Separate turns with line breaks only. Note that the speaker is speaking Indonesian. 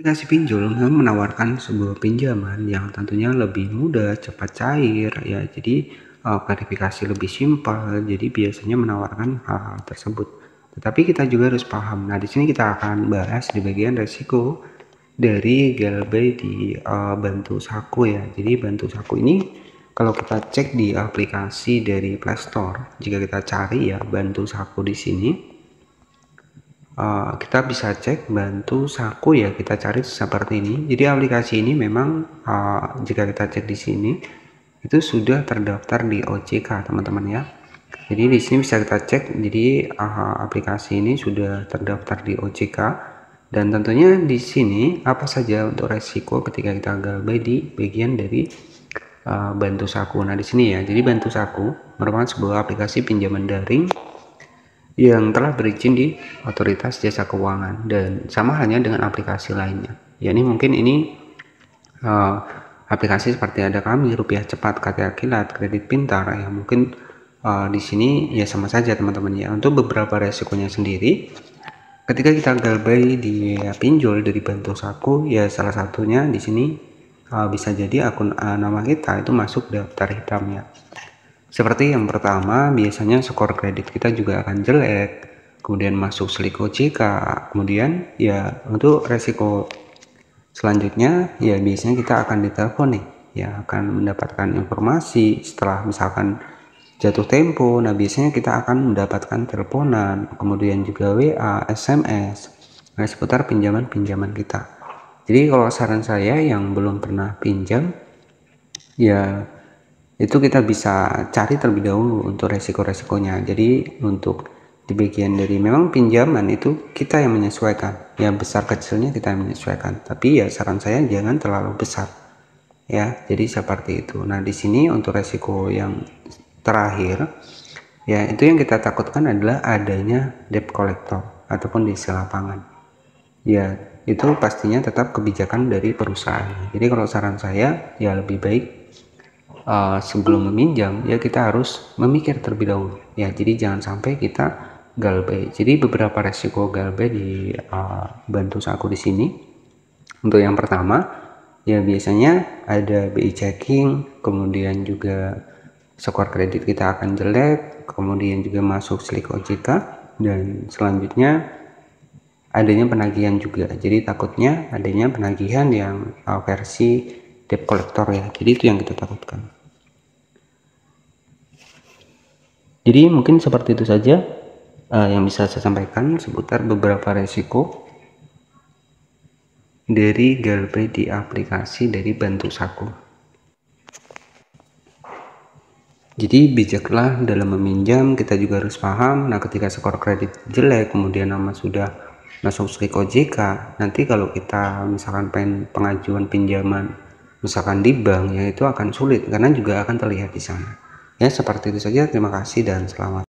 Aplikasi pinjol memang menawarkan sebuah pinjaman yang tentunya lebih mudah, cepat cair, ya. Jadi verifikasi lebih simpel. Jadi biasanya menawarkan hal-hal tersebut. Tetapi kita juga harus paham. Nah, di sini kita akan bahas di bagian resiko dari Galbay di Bantu Saku, ya. Jadi Bantu Saku ini kalau kita cek di aplikasi dari Play Store, jika kita cari ya Bantu Saku di sini, kita bisa cek Bantu Saku, ya. Kita cari seperti ini. Jadi aplikasi ini memang jika kita cek di sini itu sudah terdaftar di OJK, teman-teman, ya. Jadi di sini bisa kita cek. Jadi aplikasi ini sudah terdaftar di OJK, dan tentunya di sini apa saja untuk resiko ketika kita Galbay di bagian dari Bantu Saku. Nah, di sini ya. Jadi Bantu Saku merupakan sebuah aplikasi pinjaman daring yang telah berizin di Otoritas Jasa Keuangan, dan sama halnya dengan aplikasi lainnya. Ya, ini mungkin ini aplikasi seperti ada Kami, Rupiah Cepat, KTA Kilat, Kredit Pintar, ya. Mungkin di sini ya sama saja, teman-teman, ya. Untuk beberapa resikonya sendiri, ketika kita Galbay di pinjol dari Bantu Saku, ya salah satunya di sini bisa jadi akun nama kita itu masuk daftar hitam, ya. Seperti yang pertama, biasanya skor kredit kita juga akan jelek, kemudian masuk slik OJK, kemudian ya untuk resiko selanjutnya ya biasanya kita akan ditelepon nih, ya, akan mendapatkan informasi setelah misalkan jatuh tempo. Nah, biasanya kita akan mendapatkan teleponan, kemudian juga WA, SMS, nah, seputar pinjaman-pinjaman kita. Jadi kalau saran saya yang belum pernah pinjam, ya itu kita bisa cari terlebih dahulu untuk resiko-resikonya. Jadi untuk di bagian dari memang pinjaman itu kita yang menyesuaikan, ya besar kecilnya kita yang menyesuaikan, tapi ya saran saya jangan terlalu besar, ya. Jadi seperti itu. Nah, di sini untuk resiko yang terakhir, ya, itu yang kita takutkan adalah adanya debt collector ataupun DC lapangan. Ya, itu pastinya tetap kebijakan dari perusahaan. Jadi kalau saran saya ya lebih baik sebelum meminjam ya kita harus memikir terlebih dahulu, ya. Jadi jangan sampai kita Galbay. Jadi beberapa resiko Galbay di Bantu Saku di sini. Untuk yang pertama ya biasanya ada BI checking, kemudian juga skor kredit kita akan jelek, kemudian juga masuk slik OJK, dan selanjutnya adanya penagihan juga. Jadi takutnya adanya penagihan yang versi debt collector, ya. Jadi itu yang kita takutkan. Jadi mungkin seperti itu saja yang bisa saya sampaikan seputar beberapa resiko dari Galbay di aplikasi dari Bantu Saku. Jadi bijaklah dalam meminjam, kita juga harus paham. Nah, ketika skor kredit jelek, kemudian nama sudah masuk slik OJK, nanti kalau kita misalkan pengen pengajuan pinjaman misalkan di bank, ya itu akan sulit karena juga akan terlihat di sana. Ya, seperti itu saja. Terima kasih dan selamat.